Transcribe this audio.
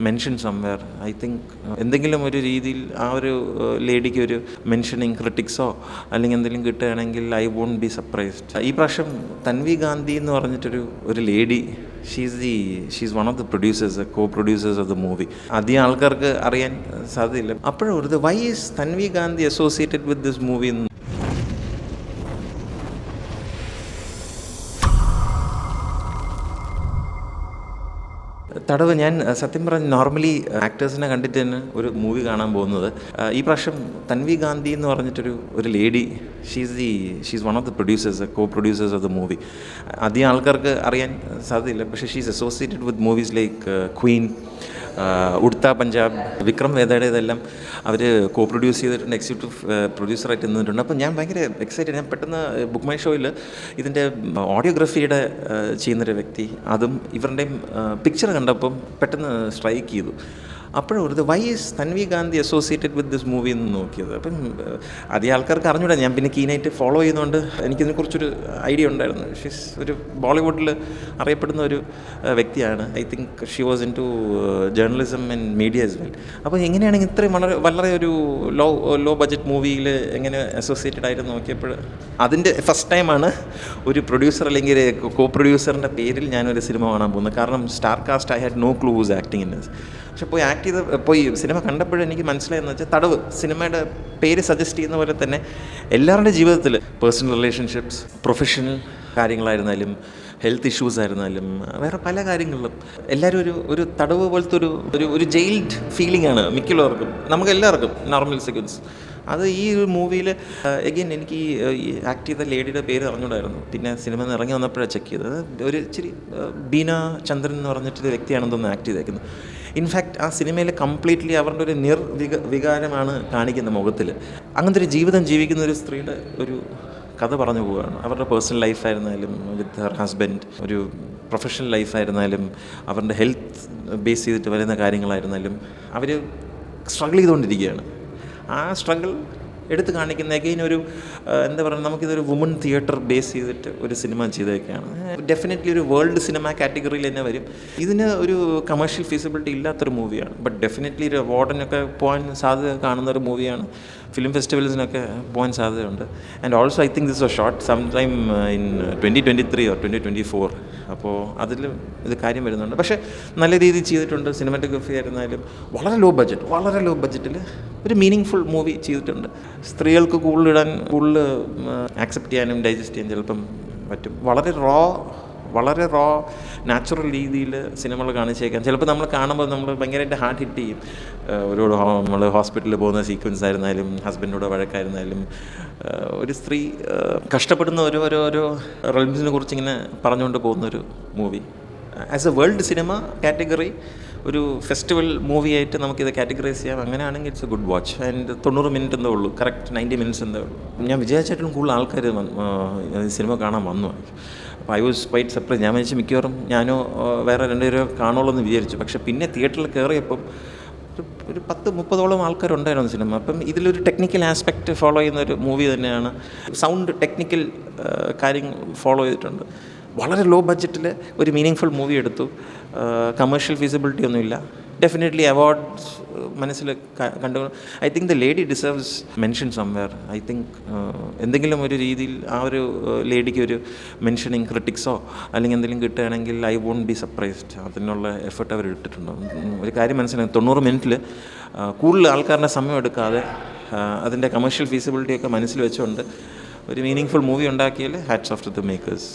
Mention somewhere I think എന്തെങ്കിലും ഒരു രീതിയിൽ ആ ഒരു ലേഡിക്ക് ഒരു മെൻഷനിങ് ക്രിട്ടിക്സോ അല്ലെങ്കിൽ എന്തെങ്കിലും കിട്ടുകയാണെങ്കിൽ ഐ വോണ്ട് ബി സർപ്രൈസ്ഡ്. ഈ പ്രാവശ്യം തൻവി ഗാന്ധി എന്ന് പറഞ്ഞിട്ടൊരു lady she's one of the producers, co producers of the movie. അധികം ആൾക്കാർക്ക് അറിയാൻ സാധ്യതയില്ല. അപ്പോഴും why is Tanvi Gandhi associated with this movie? തടവ് ഞാൻ സത്യം പറഞ്ഞ് നോർമലി ആക്ടേഴ്സിനെ കണ്ടിട്ട് തന്നെ ഒരു മൂവി കാണാൻ പോകുന്നത്. ഈ പ്രാവശ്യം തൻവി ഗാന്ധി എന്ന് പറഞ്ഞിട്ടൊരു lady she's one of the producers, co producers of the movie. അധികം ആൾക്കാർക്ക് അറിയാൻ സാധ്യതയില്ല, പക്ഷേ she's associated with movies like Queen, Udta Punjab, Vikram വേദയുടെ ഇതെല്ലാം അവർ കോ പ്രൊഡ്യൂസ് ചെയ്തിട്ടുണ്ട്, എക്സിക്യൂട്ടീവ് പ്രൊഡ്യൂസറായിട്ട് നിന്നിട്ടുണ്ട്. അപ്പോൾ ഞാൻ ഭയങ്കര എക്സൈറ്റഡ്. ഞാൻ പെട്ടെന്ന് ബുക്ക് മൈ ഷോയിൽ ഇതിൻ്റെ ഓഡിയോഗ്രാഫിയുടെ ചെയ്യുന്നൊരു വ്യക്തി, അതും ഇവരുടെയും പിക്ചർ കണ്ടപ്പം പെട്ടെന്ന് സ്ട്രൈക്ക് ചെയ്തു. അപ്പോഴും why is Tanvi Gandhi associated with this movie എന്ന് നോക്കിയത്. അപ്പം അധികം ആൾക്കാർക്ക് അറിഞ്ഞൂടാ. ഞാൻ പിന്നെ കീനായിട്ട് ഫോളോ ചെയ്യുന്നതുകൊണ്ട് എനിക്കിതിനെക്കുറിച്ചൊരു ഐഡിയ ഉണ്ടായിരുന്നു. ഷീസ് ഒരു ബോളിവുഡിൽ അറിയപ്പെടുന്ന ഒരു വ്യക്തിയാണ്. I think she was into journalism and media as well. അപ്പോൾ എങ്ങനെയാണെങ്കിൽ ഇത്രയും വളരെ ഒരു ലോ ബഡ്ജറ്റ് മൂവിയിൽ എങ്ങനെ അസോസിയേറ്റഡ് ആയിട്ട് നോക്കിയപ്പോൾ അതിൻ്റെ ഫസ്റ്റ് ടൈമാണ് ഒരു പ്രൊഡ്യൂസർ അല്ലെങ്കിൽ കോ പ്രൊഡ്യൂസറിൻ്റെ പേരിൽ ഞാനൊരു സിനിമ കാണാൻ പോകുന്നത്. കാരണം star cast I had no clue who's acting in this. പക്ഷെ പോയി സിനിമ കണ്ടപ്പോഴും എനിക്ക് മനസ്സിലായെന്ന് വെച്ചാൽ തടവ് സിനിമയുടെ പേര് സജസ്റ്റ് ചെയ്യുന്ന പോലെ തന്നെ എല്ലാവരുടെ ജീവിതത്തിൽ പേഴ്സണൽ റിലേഷൻഷിപ്സ്, പ്രൊഫഷണൽ കാര്യങ്ങളായിരുന്നാലും ഹെൽത്ത് ഇഷ്യൂസ് ആയിരുന്നാലും വേറെ പല കാര്യങ്ങളിലും എല്ലാവരും ഒരു തടവ് പോലത്തെ ഒരു ജയിൽഡ് ഫീലിംഗ് ആണ് മിക്കുള്ളവർക്കും, നമുക്കെല്ലാവർക്കും നോർമൽ സെക്കൻഡ്സ്. അത് ഈ ഒരു മൂവിയിൽ എഗെയിൻ എനിക്ക് ഈ ആക്ട് ചെയ്ത ലേഡിയുടെ പേര് അറിഞ്ഞൂടായിരുന്നു. പിന്നെ സിനിമ ഇറങ്ങി വന്നപ്പോഴാണ് ചെക്ക് ചെയ്തത്. ഒരു ഇച്ചിരി ബീന ചന്ദ്രൻ എന്ന് പറഞ്ഞിട്ടൊരു വ്യക്തിയാണെന്ന് തോന്നുന്നു ആക്ട് ചെയ്തേക്കുന്നത്. ഇൻഫാക്റ്റ് ആ സിനിമയിൽ കംപ്ലീറ്റ്ലി അവരുടെ ഒരു വികാരമാണ് കാണിക്കുന്നത് മുഖത്തിൽ. അങ്ങനത്തെ ഒരു ജീവിതം ജീവിക്കുന്ന ഒരു സ്ത്രീയുടെ ഒരു കഥ പറഞ്ഞു പോവുകയാണ്. അവരുടെ പേഴ്സണൽ ലൈഫായിരുന്നാലും വിത്ത് ഹർ ഹസ്ബൻഡ്, ഒരു പ്രൊഫഷണൽ ലൈഫായിരുന്നാലും അവരുടെ ഹെൽത്ത് ബേസ് ചെയ്തിട്ട് വരുന്ന കാര്യങ്ങളായിരുന്നാലും അവർ സ്ട്രഗിൾ ചെയ്തുകൊണ്ടിരിക്കുകയാണ്. ആ സ്ട്രഗിൾ എടുത്ത് കാണിക്കുന്ന അഗെയിൻ എന്താ പറയുക, നമുക്കിതൊരു വുമൺ തിയേറ്റർ ബേസ് ചെയ്തിട്ട് ഒരു സിനിമ ചെയ്തതൊക്കെയാണ്. ഡെഫിനറ്റ്ലി ഒരു വേൾഡ് സിനിമ കാറ്റഗറിയിൽ തന്നെ വരും. ഇതിന് ഒരു കമേഴ്ഷ്യൽ ഫീസിബിലിറ്റി ഇല്ലാത്തൊരു മൂവിയാണ്. ബട്ട് ഡെഫിനറ്റ്ലി ഒരു അവാർഡിനൊക്കെ പോകാൻ സാധ്യത കാണുന്നൊരു മൂവിയാണ്. ഫിലിം ഫെസ്റ്റിവൽസിനൊക്കെ പോകാൻ സാധ്യതയുണ്ട്. And also I think this was shot some time in 2023 or 2024. അപ്പോൾ അതിൽ ഇത് കാര്യം വരുന്നുണ്ട്. പക്ഷേ നല്ല രീതിയിൽ ചെയ്തിട്ടുണ്ട്. സിനിമാറ്റോഗ്രഫി ആയിരുന്നാലും വളരെ ലോ ബഡ്ജറ്റിൽ ഒരു മീനിങ് ഫുൾ മൂവി ചെയ്തിട്ടുണ്ട്. സ്ത്രീകൾക്ക് കൂടുതൽ ആക്സെപ്റ്റ് ചെയ്യാനും ഡൈജസ്റ്റ് ചെയ്യാൻ ചിലപ്പം പറ്റും. വളരെ റോ നാച്ചുറൽ രീതിയിൽ സിനിമകൾ കാണിച്ചേക്കാം. ചിലപ്പോൾ നമ്മൾ കാണുമ്പോൾ നമ്മൾ ഭയങ്കരമായിട്ട് ഹാർട്ട് ഹിറ്റ് ചെയ്യും. നമ്മൾ ഹോസ്പിറ്റലിൽ പോകുന്ന സീക്വൻസ് ആയിരുന്നാലും ഹസ്ബൻഡിനോട് വഴക്കായിരുന്നാലും ഒരു സ്ത്രീ കഷ്ടപ്പെടുന്ന ഓരോ റെൽസിനെ കുറിച്ച് ഇങ്ങനെ പറഞ്ഞുകൊണ്ട് പോകുന്നൊരു movie. As A world cinema category ഒരു ഫെസ്റ്റിവൽ മൂവിയായിട്ട് നമുക്കിത് കാറ്റഗറൈസ് ചെയ്യാം. അങ്ങനെയാണെങ്കിൽ it's A good watch. And 90 minute എന്തേ ഉള്ളൂ, കറക്റ്റ് 90 മിനിറ്റ്സ് എന്തേ ഉള്ളൂ. ഞാൻ വിചാരിച്ചിട്ടും കൂടുതൽ ആൾക്കാർ സിനിമ കാണാൻ വന്നു. അപ്പോൾ ഐ വാസ് ക്വൈറ്റ് സർപ്രൈസ്. ഞാൻ വിചാരിച്ചു മിക്കവാറും ഞാനോ വേറെ 2 പേരോ കാണുള്ളൂ എന്ന് വിചാരിച്ചു. പക്ഷേ പിന്നെ തിയേറ്ററിൽ കയറിയപ്പം ഒരു 10-30ഓളം ആൾക്കാരുണ്ടായിരുന്നു സിനിമ. അപ്പം ഇതിലൊരു ടെക്നിക്കൽ ആസ്പെക്റ്റ് ഫോളോ ചെയ്യുന്ന ഒരു മൂവി തന്നെയാണ്. സൗണ്ട് ടെക്നിക്കൽ കാര്യങ്ങൾ ഫോളോ ചെയ്തിട്ടുണ്ട്. വളരെ ലോ ബഡ്ജറ്റിൽ ഒരു മീനിങ് ഫുൾ മൂവി എടുത്തു. കമേഴ്ഷ്യൽ ഫീസിബിലിറ്റി ഒന്നുമില്ല. ഡെഫിനറ്റ്ലി അവാർഡ്സ് മനസ്സിൽ കണ്ടു. I think the lady deserves mention somewhere. I think എന്തെങ്കിലും ഒരു രീതിയിൽ ആ ഒരു ലേഡിക്ക് ഒരു മെൻഷനിങ് ക്രിട്ടിക്സോ അല്ലെങ്കിൽ എന്തെങ്കിലും കിട്ടുകയാണെങ്കിൽ ഐ വോണ്ട് ബി സർപ്രൈസ്ഡ്. അതിനുള്ള എഫേർട്ട് അവർ ഇട്ടിട്ടുണ്ടോ. ഒരു കാര്യം മനസ്സിലായി, 90 മിനിറ്റിൽ കൂടുതൽ ആൾക്കാരുടെ സമയം എടുക്കാതെ അതിൻ്റെ കമേഴ്ഷ്യൽ ഫീസിബിലിറ്റിയൊക്കെ മനസ്സിൽ വെച്ചുകൊണ്ട് ഒരു മീനിങ് ഫുൾ മൂവി ഉണ്ടാക്കിയാൽ hats of two the makers.